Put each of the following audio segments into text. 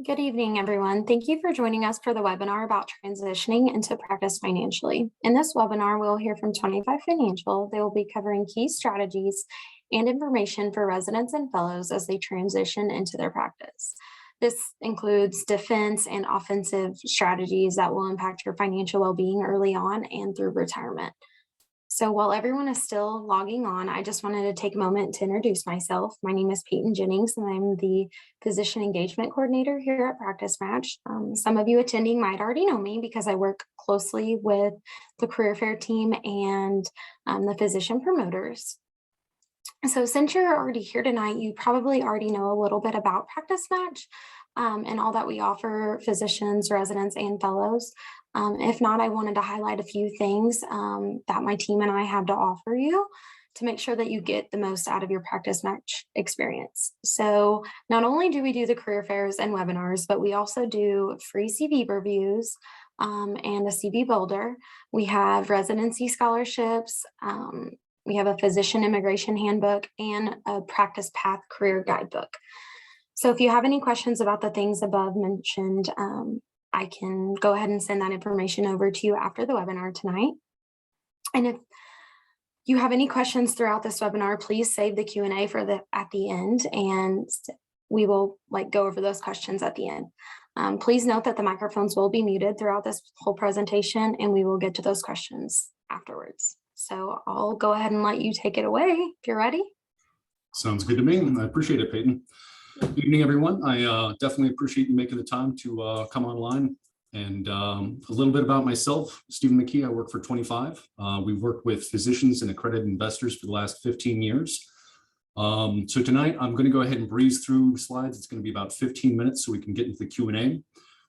Good evening, everyone. Thank you for joining us for the webinar about transitioning into practice financially. In this webinar, we'll hear from 25 Financial. They will be covering key strategies and information for residents and fellows as they transition into their practice. This includes defense and offensive strategies that will impact your financial well-being early on and through retirement. So while everyone is still logging on, I just wanted to take a moment to introduce myself. My name is Peyton Jennings, and I'm the Physician Engagement Coordinator here at Practice Match. Some of you attending might already know me because I work closely with the Career Fair team and the physician promoters. So since you're already here tonight, you probably already know a little bit about Practice Match and all that we offer physicians, residents, and fellows. If not, I wanted to highlight a few things that my team and I have to offer you to make sure that you get the most out of your Practice Match experience. So not only do we do the career fairs and webinars, but we also do free CV reviews and a CV builder. We have residency scholarships. We have a physician immigration handbook and a practice path career guidebook. So if you have any questions about the things above mentioned, I can go ahead and send that information over to you after the webinar tonight. And if you have any questions throughout this webinar, please save the Q&A at the end, and we will go over those questions at the end. Please note that the microphones will be muted throughout this whole presentation, and we will get to those questions afterwards. So I'll go ahead and let you take it away if you're ready. Sounds good to me. I appreciate it, Peyton. Good evening, everyone. I definitely appreciate you making the time to come online. And a little bit about myself, Stephen McKee. I work for 25. We've worked with physicians and accredited investors for the last 15 years. So tonight, I'm going to go ahead and breeze through slides. It's going to be about 15 minutes so we can get into the Q&A.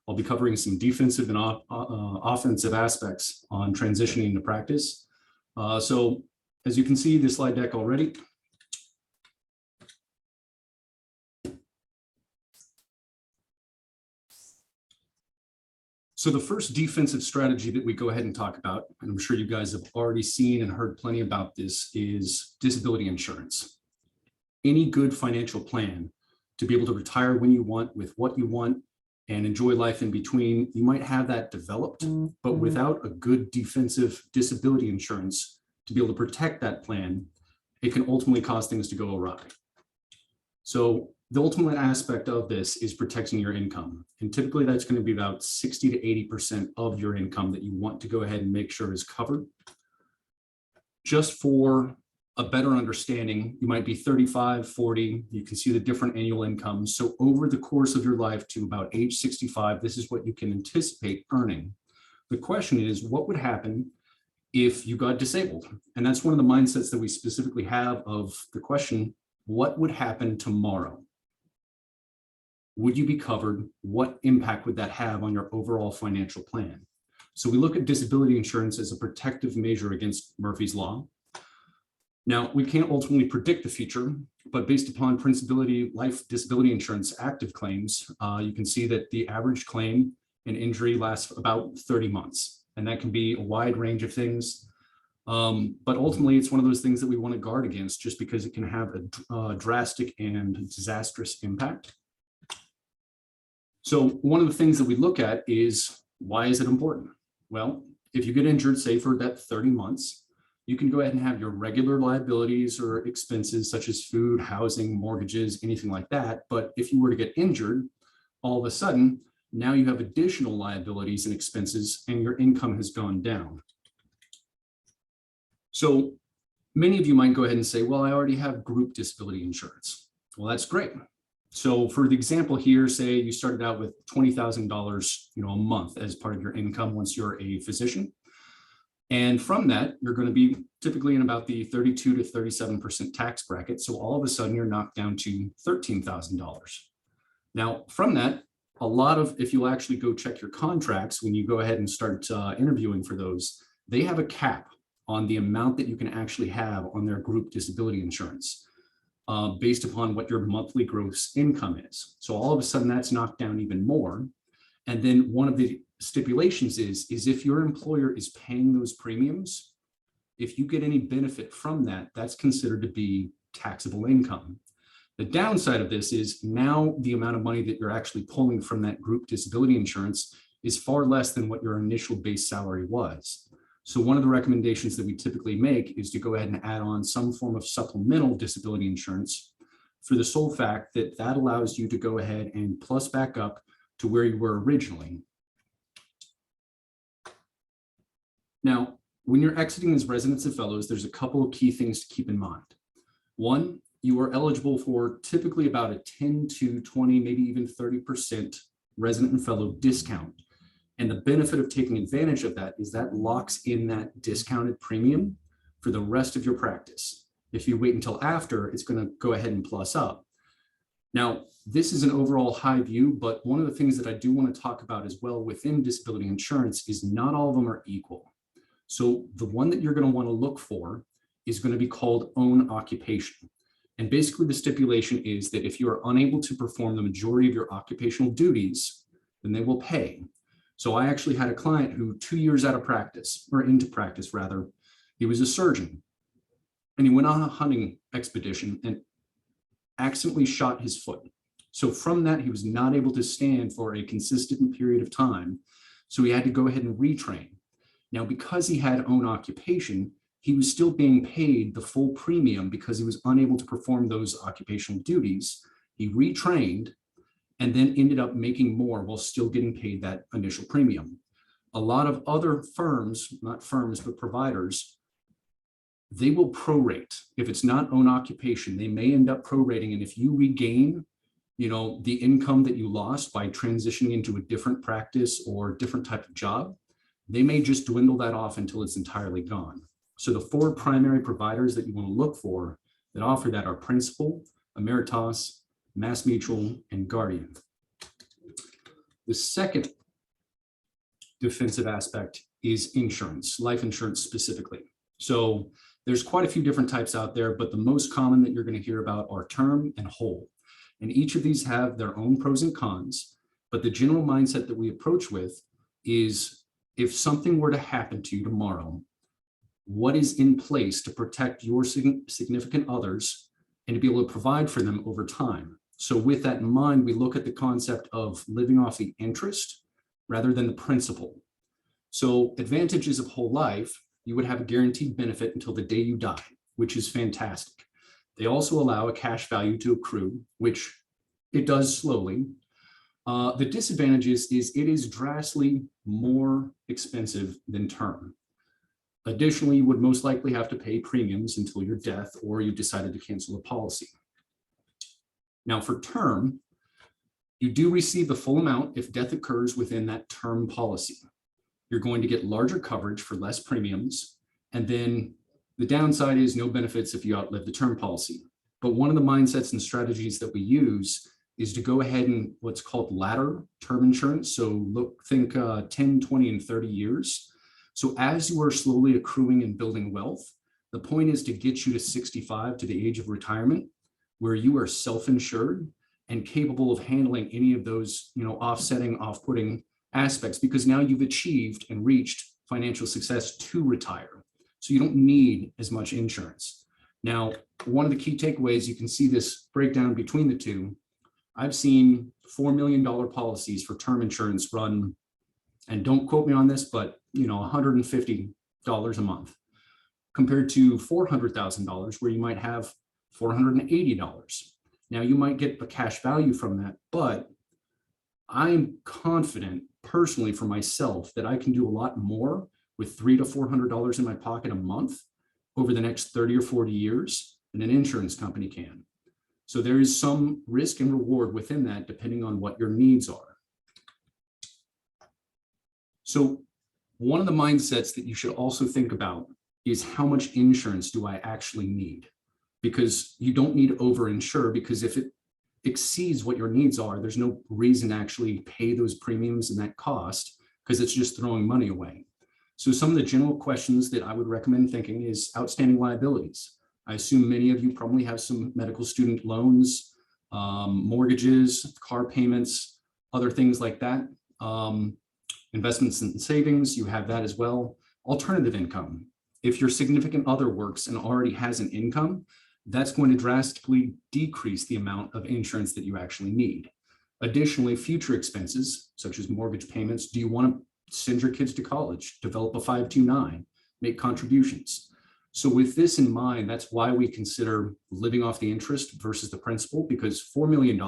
I'll be covering some defensive and offensive aspects on transitioning into practice. So as you can see, the slide deck already. So the first defensive strategy that we go ahead and talk about, and I'm sure you guys have already seen and heard plenty about this, is disability insurance. Any good financial plan to be able to retire when you want, with what you want, and enjoy life in between, you might have that developed, but without a good defensive disability insurance to be able to protect that plan, it can ultimately cause things to go awry. So the ultimate aspect of this is protecting your income. And typically that's going to be about 60 to 80% of your income that you want to go ahead and make sure is covered. Just for a better understanding, you might be 35, 40, you can see the different annual incomes. So over the course of your life to about age 65, this is what you can anticipate earning. The question is, what would happen if you got disabled? And that's one of the mindsets that we specifically have of the question, what would happen tomorrow? Would you be covered? What impact would that have on your overall financial plan? So we look at disability insurance as a protective measure against Murphy's Law. Now, we can't ultimately predict the future, but based upon Principality Life Disability Insurance active claims, you can see that the average claim and injury lasts about 30 months. And that can be a wide range of things. But ultimately, it's one of those things that we want to guard against just because it can have a drastic and disastrous impact. So one of the things that we look at is, why is it important? Well, if you get injured, say for that 30 months, you can go ahead and have your regular liabilities or expenses such as food, housing, mortgages, anything like that. But if you were to get injured, all of a sudden, now you have additional liabilities and expenses and your income has gone down. So many of you might go ahead and say, well, I already have group disability insurance. Well, that's great. So for the example here, say you started out with $20,000, a month as part of your income once you're a physician. And from that, you're going to be typically in about the 32 to 37% tax bracket. So all of a sudden you're knocked down to $13,000. Now from that, a lot of, if you'll actually go check your contracts, when you go ahead and start interviewing for those, they have a cap on the amount that you can actually have on their group disability insurance. Based upon what your monthly gross income is. So all of a sudden that's knocked down even more. And then one of the stipulations is if your employer is paying those premiums, if you get any benefit from that, that's considered to be taxable income. The downside of this is now the amount of money that you're actually pulling from that group disability insurance is far less than what your initial base salary was. So one of the recommendations that we typically make is to go ahead and add on some form of supplemental disability insurance for the sole fact that that allows you to go ahead and plus back up to where you were originally. Now, when you're exiting as residents and fellows, there's a couple of key things to keep in mind. One, you are eligible for typically about a 10 to 20, maybe even 30% resident and fellow discount. And the benefit of taking advantage of that is that locks in that discounted premium for the rest of your practice. If you wait until after, it's going to go ahead and plus up. Now, this is an overall high view, but one of the things that I do want to talk about as well within disability insurance is not all of them are equal. So the one that you're going to want to look for is going to be called own occupation. And basically the stipulation is that if you are unable to perform the majority of your occupational duties, then they will pay. So I actually had a client who 2 years out of practice, or into practice rather, he was a surgeon. And he went on a hunting expedition and accidentally shot his foot. So from that, he was not able to stand for a consistent period of time. So he had to go ahead and retrain. Now, because he had own occupation, he was still being paid the full premium because he was unable to perform those occupational duties. He retrained and then ended up making more while still getting paid that initial premium. A lot of other firms, not firms, but providers, they will prorate. If it's not own occupation, they may end up prorating. And if you regain, the income that you lost by transitioning into a different practice or different type of job, they may just dwindle that off until it's entirely gone. So the 4 primary providers that you want to look for that offer that are Principal, Emeritus, Mass Mutual, and Guardian. The second defensive aspect is insurance, life insurance specifically. So there's quite a few different types out there, but the most common that you're going to hear about are term and whole. And each of these have their own pros and cons, but the general mindset that we approach with is if something were to happen to you tomorrow, what is in place to protect your significant others and to be able to provide for them over time? So with that in mind, we look at the concept of living off the interest rather than the principal. So advantages of whole life, you would have a guaranteed benefit until the day you die, which is fantastic. They also allow a cash value to accrue, which it does slowly. The disadvantages is it is drastically more expensive than term. Additionally, you would most likely have to pay premiums until your death or you decided to cancel the policy. Now for term, you do receive the full amount if death occurs within that term policy. You're going to get larger coverage for less premiums. And then the downside is no benefits if you outlive the term policy. But one of the mindsets and strategies that we use is to go ahead and what's called ladder term insurance. So think 10, 20, and 30 years. So as you are slowly accruing and building wealth, the point is to get you to 65 to the age of retirement, where you are self-insured and capable of handling any of those, offsetting, off-putting aspects, because now you've achieved and reached financial success to retire. So you don't need as much insurance. Now, one of the key takeaways, you can see this breakdown between the two. I've seen $4 million policies for term insurance run, and don't quote me on this, but $150 a month compared to $400,000 where you might have $480. Now you might get a cash value from that, but I'm confident personally for myself that I can do a lot more with $300 to $400 in my pocket a month over the next 30 or 40 years than an insurance company can. So there is some risk and reward within that depending on what your needs are. So one of the mindsets that you should also think about is how much insurance do I actually need? Because you don't need to over-insure, because if it exceeds what your needs are, there's no reason to actually pay those premiums and that cost, because it's just throwing money away. So some of the general questions that I would recommend thinking is outstanding liabilities. I assume many of you probably have some medical student loans, mortgages, car payments, other things like that. Investments and savings, you have that as well. Alternative income. If your significant other works and already has an income, that's going to drastically decrease the amount of insurance that you actually need. Additionally, future expenses, such as mortgage payments, do you want to send your kids to college, develop a 529, make contributions? So with this in mind, that's why we consider living off the interest versus the principal, because $4 million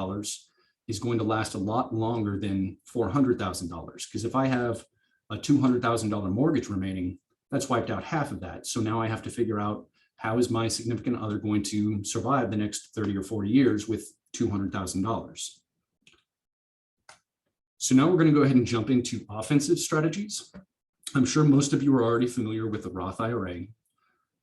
is going to last a lot longer than $400,000. Because if I have a $200,000 mortgage remaining, that's wiped out half of that. So now I have to figure out, how is my significant other going to survive the next 30 or 40 years with $200,000? So now we're going to go ahead and jump into offensive strategies. I'm sure most of you are already familiar with the Roth IRA,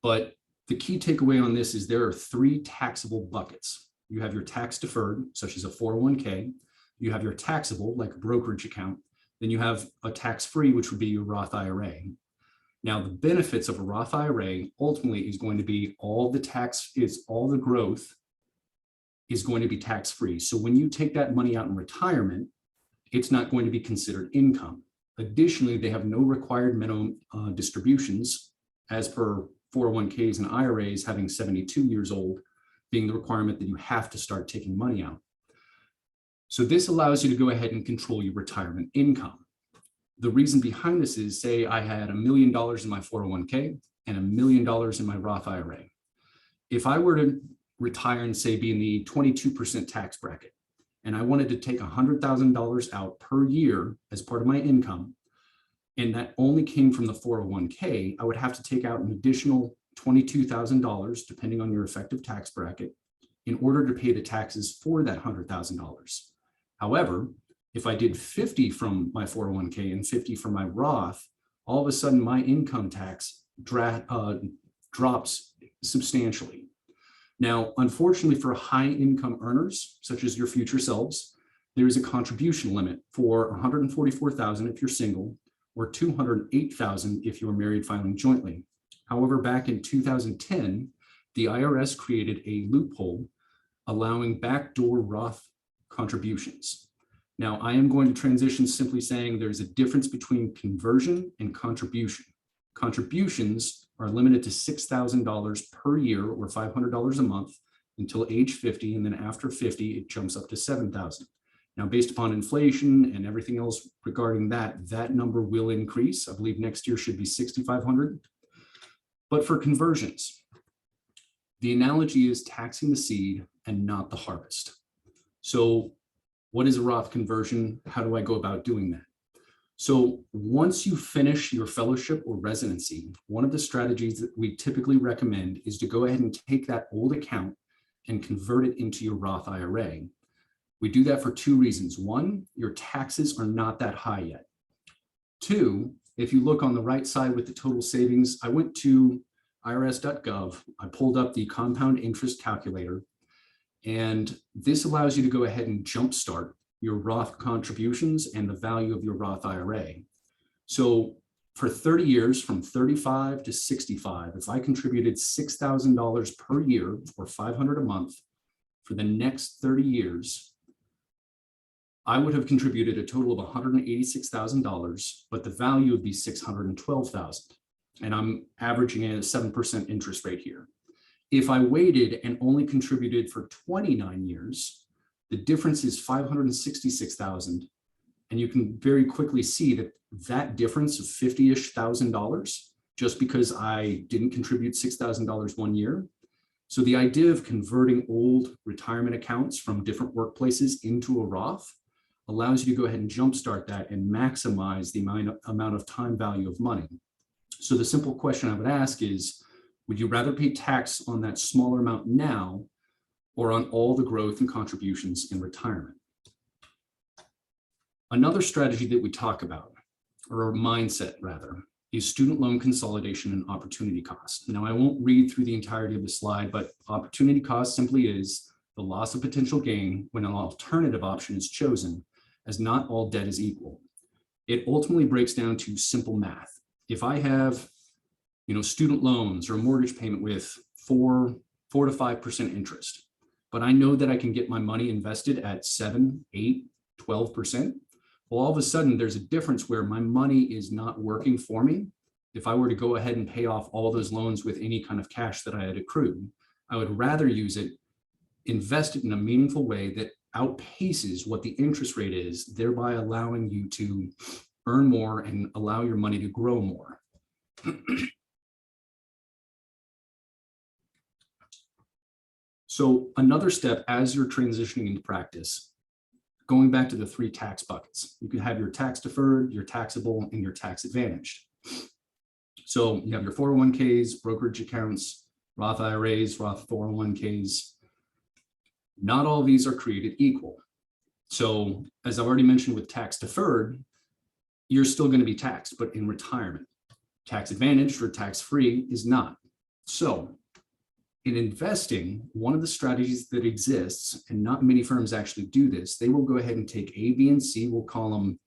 but the key takeaway on this is there are 3 taxable buckets. You have your tax deferred, such as a 401k. You have your taxable, like a brokerage account. Then you have a tax-free, which would be your Roth IRA. Now, the benefits of a Roth IRA ultimately is going to be all the growth is going to be tax-free. So when you take that money out in retirement, it's not going to be considered income. Additionally, they have no required minimum distributions, as per 401ks and IRAs having 72 years old being the requirement that you have to start taking money out. So this allows you to go ahead and control your retirement income. The reason behind this is, say I had $1 million in my 401k and $1 million in my Roth IRA. If I were to retire and say be in the 22% tax bracket, and I wanted to take $100,000 out per year as part of my income, and that only came from the 401k, I would have to take out an additional $22,000, depending on your effective tax bracket, in order to pay the taxes for that $100,000. However, if I did 50 from my 401k and 50 from my Roth, all of a sudden my income tax drops substantially. Now, unfortunately for high income earners, such as your future selves, there is a contribution limit for $144,000 if you're single, or $208,000 if you're married filing jointly. However, back in 2010, the IRS created a loophole allowing backdoor Roth contributions. Now, I am going to transition simply saying there's a difference between conversion and contribution. Contributions are limited to $6,000 per year, or $500 a month, until age 50, and then after 50, it jumps up to $7,000. Now, based upon inflation and everything else regarding that, that number will increase. I believe next year should be $6,500. But for conversions, the analogy is taxing the seed and not the harvest. So what is a Roth conversion? How do I go about doing that? So once you finish your fellowship or residency, one of the strategies that we typically recommend is to go ahead and take that old account and convert it into your Roth IRA. We do that for 2 reasons. 1, your taxes are not that high yet. 2, if you look on the right side with the total savings, I went to irs.gov, I pulled up the compound interest calculator, and this allows you to go ahead and jumpstart your Roth contributions and the value of your Roth IRA. So for 30 years, from 35 to 65, if I contributed $6,000 per year, or $500 a month, for the next 30 years, I would have contributed a total of $186,000, but the value would be $612,000. And I'm averaging a 7% interest rate here. If I waited and only contributed for 29 years, the difference is $566,000. And you can very quickly see that that difference of $50-ish thousand, just because I didn't contribute $6,000 one year. So the idea of converting old retirement accounts from different workplaces into a Roth allows you to go ahead and jumpstart that and maximize the amount of time value of money. So the simple question I would ask is, would you rather pay tax on that smaller amount now, or on all the growth and contributions in retirement? Another strategy that we talk about, or a mindset rather, is student loan consolidation and opportunity cost. Now, I won't read through the entirety of the slide, but opportunity cost simply is the loss of potential gain when an alternative option is chosen, as not all debt is equal. It ultimately breaks down to simple math. If I have, student loans or a mortgage payment with 4 to 5% interest, but I know that I can get my money invested at 7, 8, 12%. Well, all of a sudden there's a difference where my money is not working for me. If I were to go ahead and pay off all those loans with any kind of cash that I had accrued, I would rather use it, invest it in a meaningful way that outpaces what the interest rate is, thereby allowing you to earn more and allow your money to grow more. So another step as you're transitioning into practice, going back to the 3 tax buckets, you can have your tax deferred, your taxable, and your tax advantaged. So you have your 401ks, brokerage accounts, Roth IRAs, Roth 401ks. Not all of these are created equal. So as I've already mentioned with tax deferred, you're still going to be taxed, but in retirement. Tax advantaged or tax free is not. So in investing, one of the strategies that exists, and not many firms actually do this, they will go ahead and take A, B, and C, we'll call them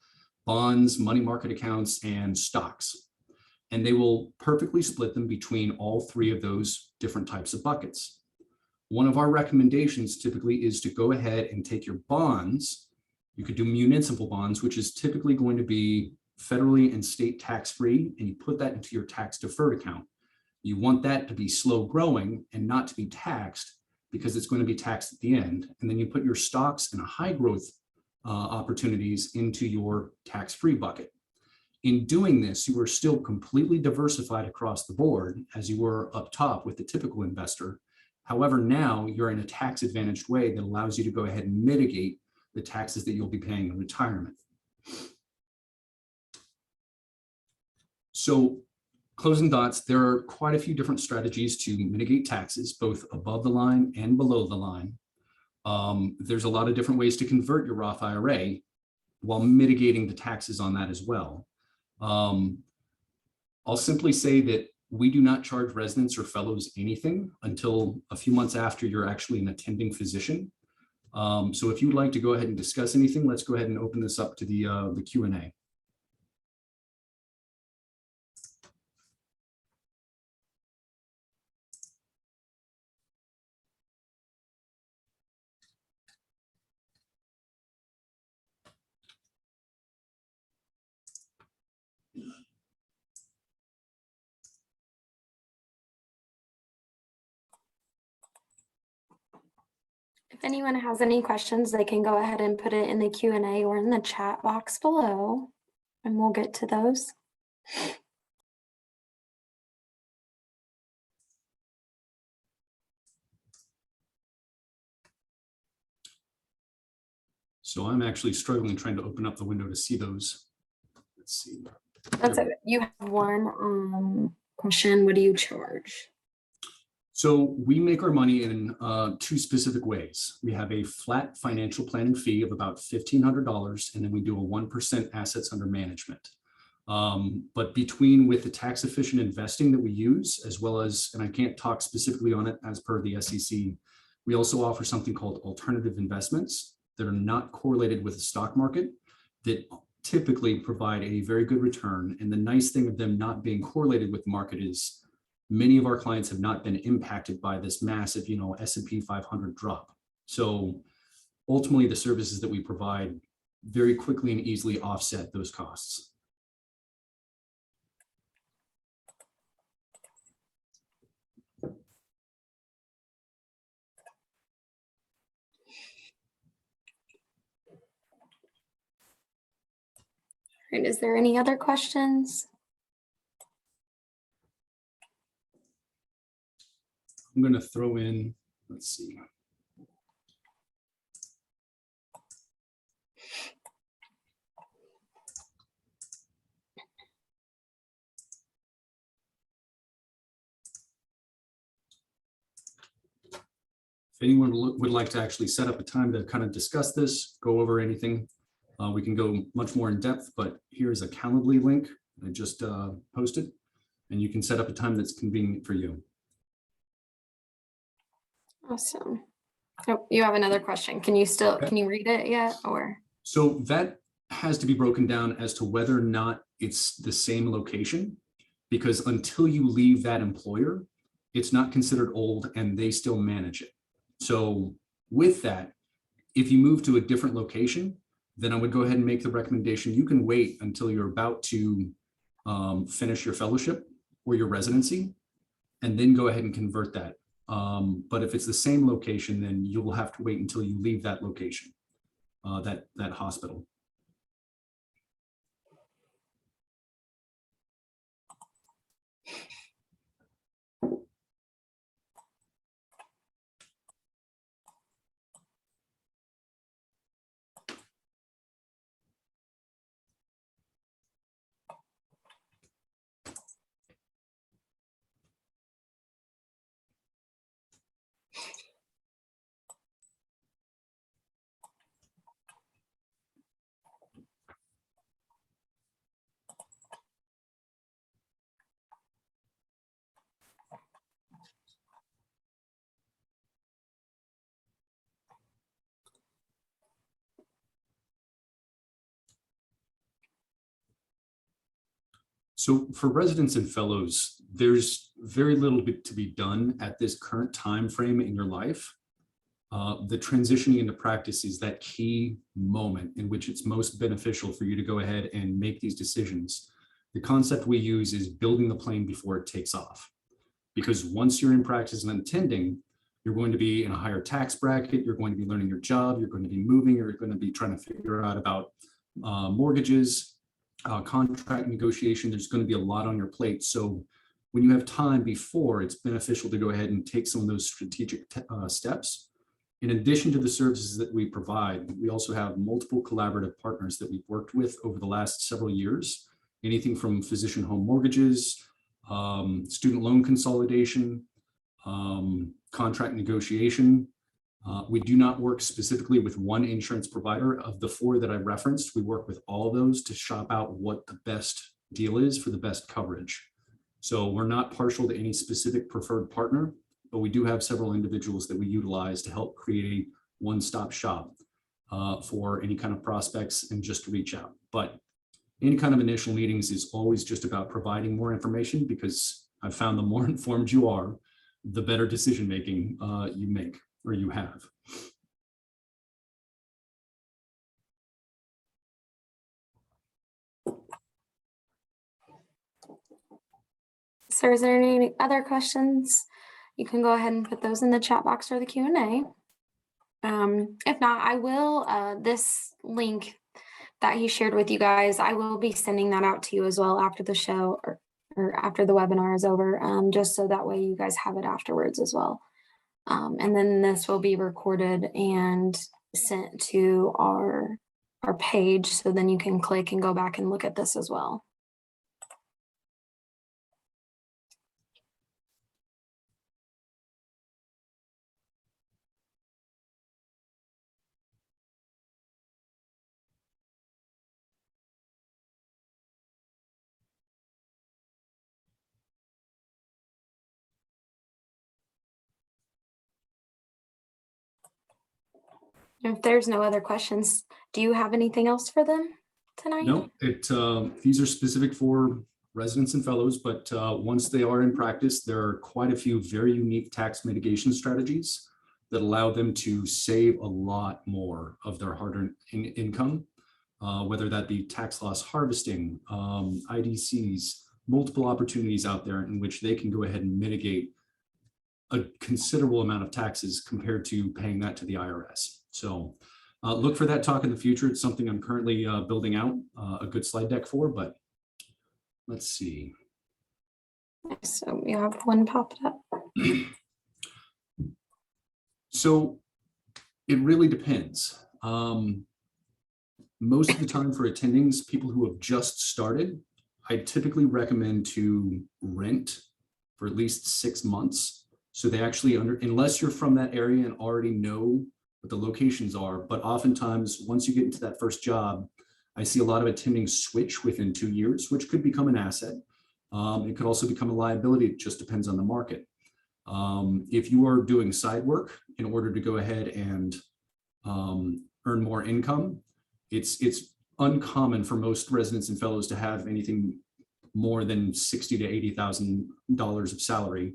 bonds, money market accounts, and stocks. And they will perfectly split them between all 3 of those different types of buckets. One of our recommendations typically is to go ahead and take your bonds. You could do municipal bonds, which is typically going to be federally and state tax-free, and you put that into your tax deferred account. You want that to be slow growing and not to be taxed because it's going to be taxed at the end. And then you put your stocks and high growth opportunities into your tax-free bucket. In doing this, you are still completely diversified across the board as you were up top with the typical investor. However, now you're in a tax advantaged way that allows you to go ahead and mitigate the taxes that you'll be paying in retirement. So closing thoughts, there are quite a few different strategies to mitigate taxes, both above the line and below the line. There's a lot of different ways to convert your Roth IRA while mitigating the taxes on that as well. I'll simply say that we do not charge residents or fellows anything until a few months after you're actually an attending physician. So if you'd like to go ahead and discuss anything, let's go ahead and open this up to the Q&A. If anyone has any questions, they can go ahead and put it in the Q&A or in the chat box below, and we'll get to those. So I'm actually struggling trying to open up the window to see those. Let's see. That's it. You have one question. What do you charge? So we make our money in 2 specific ways. We have a flat financial planning fee of about $1,500, and then we do a 1% assets under management. But with the tax efficient investing that we use, as well as, and I can't talk specifically on it as per the SEC, we also offer something called alternative investments that are not correlated with the stock market that typically provide a very good return. And the nice thing of them not being correlated with the market is many of our clients have not been impacted by this massive, S&P 500 drop. So ultimately, the services that we provide very quickly and easily offset those costs. All right, is there any other questions? I'm going to throw in, let's see. If anyone would like to actually set up a time to kind of discuss this, go over anything, we can go much more in depth, but here's a Calendly link I just posted, and you can set up a time that's convenient for you. Awesome. Oh, you have another question. Can you read it yet, or? So that has to be broken down as to whether or not it's the same location, because until you leave that employer, it's not considered old and they still manage it. So with that, if you move to a different location, then I would go ahead and make the recommendation. You can wait until you're about to finish your fellowship or your residency, and then go ahead and convert that. But if it's the same location, then you will have to wait until you leave that location, that hospital. So for residents and fellows, there's very little to be done at this current time frame in your life. The transitioning into practice is that key moment in which it's most beneficial for you to go ahead and make these decisions. The concept we use is building the plane before it takes off. Because once you're in practice and attending, you're going to be in a higher tax bracket, you're going to be learning your job, you're going to be moving, you're going to be trying to figure out about mortgages, contract negotiation. There's going to be a lot on your plate. So when you have time before, it's beneficial to go ahead and take some of those strategic steps. In addition to the services that we provide, we also have multiple collaborative partners that we've worked with over the last several years, anything from physician home mortgages, student loan consolidation, contract negotiation. We do not work specifically with one insurance provider. Of the 4 that I referenced, we work with all of those to shop out what the best deal is for the best coverage. So we're not partial to any specific preferred partner, but we do have several individuals that we utilize to help create a one-stop shop for any kind of prospects and just to reach out. But any kind of initial meetings is always just about providing more information, because I've found the more informed you are, the better decision-making you make or you have. So is there any other questions? You can go ahead and put those in the chat box or the Q&A. If not, I will, this link that he shared with you guys, I will be sending that out to you as well after the show or after the webinar is over, just so that way you guys have it afterwards as well. And then this will be recorded and sent to our page, so then you can click and go back and look at this as well. If there's no other questions, do you have anything else for them tonight? No, these are specific for residents and fellows, but once they are in practice, there are quite a few very unique tax mitigation strategies that allow them to save a lot more of their hard-earned income, whether that be tax loss harvesting, IDCs, multiple opportunities out there in which they can go ahead and mitigate a considerable amount of taxes compared to paying that to the IRS. So look for that talk in the future. It's something I'm currently building out a good slide deck for, but let's see. So you have one popped up. So it really depends. Most of the time for attendings, people who have just started, I typically recommend to rent for at least 6 months. So they actually, unless you're from that area and already know what the locations are, but oftentimes once you get into that first job, I see a lot of attendings switch within 2 years, which could become an asset. It could also become a liability. It just depends on the market. If you are doing side work in order to go ahead and earn more income, it's uncommon for most residents and fellows to have anything more than $60,000 to $80,000 of salary.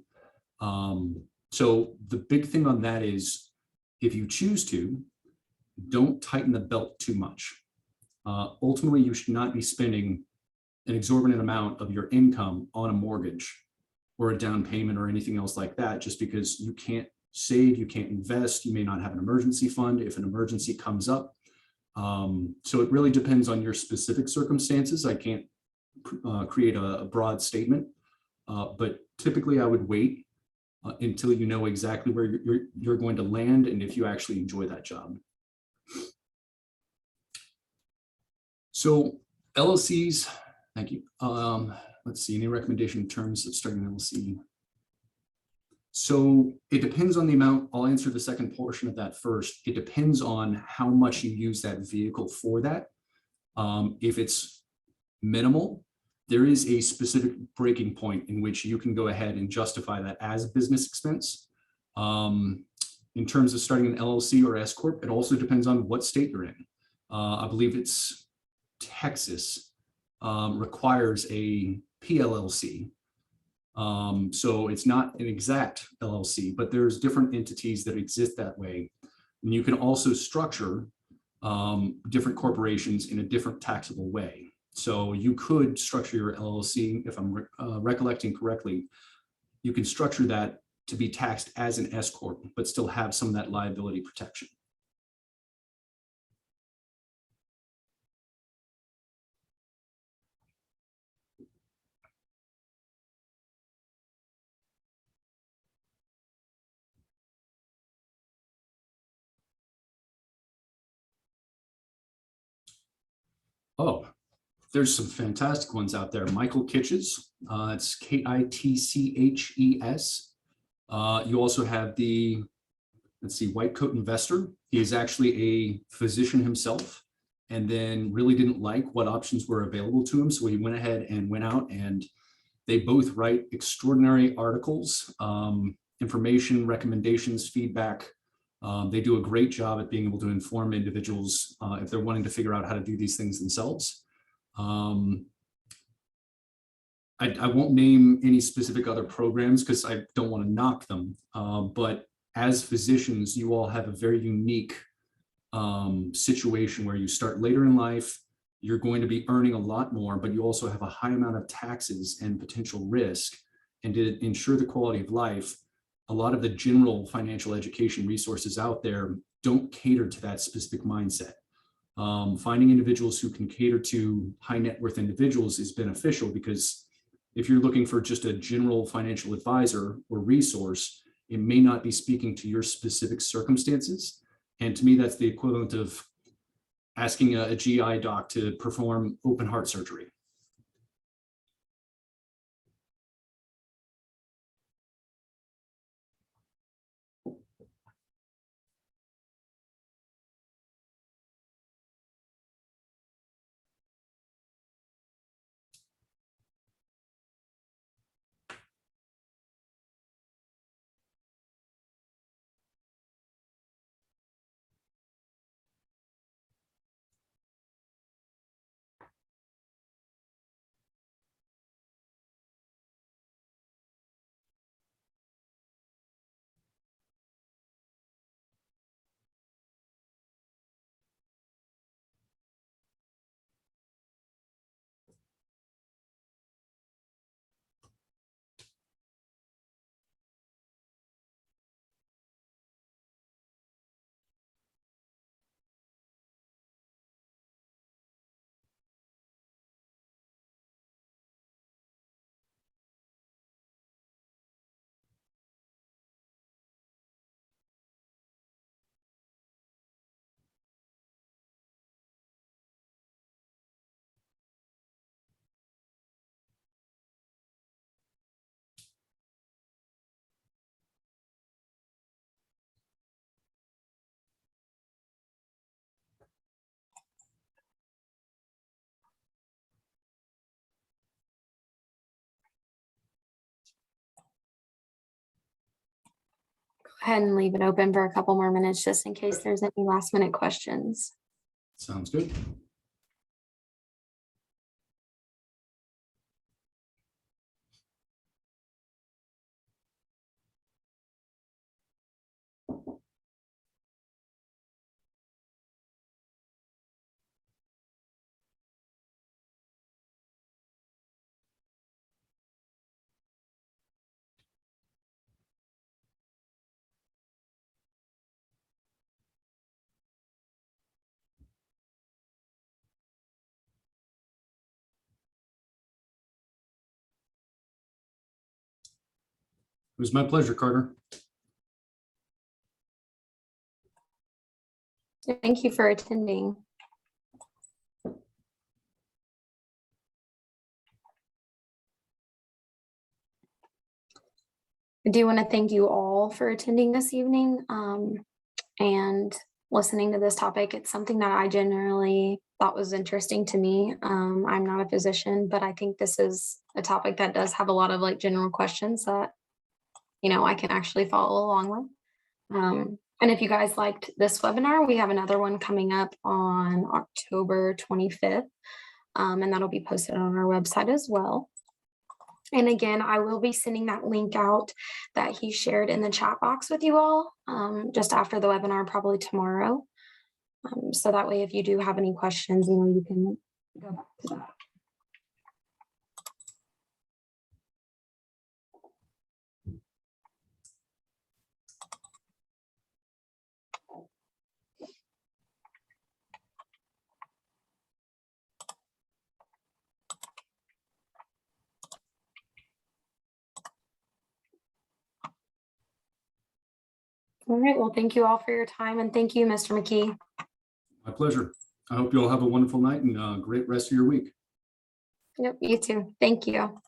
So the big thing on that is, if you choose to, don't tighten the belt too much. Ultimately, you should not be spending an exorbitant amount of your income on a mortgage or a down payment or anything else like that, just because you can't save, you can't invest, you may not have an emergency fund if an emergency comes up. So it really depends on your specific circumstances. I can't create a broad statement, but typically I would wait until you know exactly where you're going to land and if you actually enjoy that job. So LLCs, thank you. Let's see, any recommendation in terms of starting an LLC? So it depends on the amount. I'll answer the second portion of that first. It depends on how much you use that vehicle for that. If it's minimal, there is a specific breaking point in which you can go ahead and justify that as a business expense. In terms of starting an LLC or S Corp, it also depends on what state you're in. I believe it's Texas requires a PLLC. So it's not an exact LLC, but there's different entities that exist that way. And you can also structure different corporations in a different taxable way. So you could structure your LLC, if I'm recollecting correctly, you can structure that to be taxed as an S Corp, but still have some of that liability protection. Oh, there's some fantastic ones out there. Michael Kitches, it's Kitches. You also have the, let's see, White Coat Investor. He is actually a physician himself and then really didn't like what options were available to him. So he went ahead and went out, and they both write extraordinary articles, information, recommendations, feedback. They do a great job at being able to inform individuals if they're wanting to figure out how to do these things themselves. I won't name any specific other programs because I don't want to knock them, but as physicians, you all have a very unique situation where you start later in life, you're going to be earning a lot more, but you also have a high amount of taxes and potential risk. And to ensure the quality of life, a lot of the general financial education resources out there don't cater to that specific mindset. Finding individuals who can cater to high net worth individuals is beneficial, because if you're looking for just a general financial advisor or resource, it may not be speaking to your specific circumstances. And to me, that's the equivalent of asking a GI doc to perform open heart surgery. Go ahead and leave it open for a couple more minutes just in case there's any last minute questions. Sounds good. was my pleasure, Carter. Thank you for attending. I do want to thank you all for attending this evening and listening to this topic. It's something that I generally thought was interesting to me. I'm not a physician, but I think this is a topic that does have a lot of like general questions that, I can actually follow along with. And if you guys liked this webinar, we have another one coming up on October 25th, and that'll be posted on our website as well. And again, I will be sending that link out that he shared in the chat box with you all just after the webinar, probably tomorrow. So that way, if you do have any questions, you can go back to that. All right, well, thank you all for your time, and thank you, Mr. McKee. My pleasure. I hope you all have a wonderful night and a great rest of your week. Yep, you too. Thank you.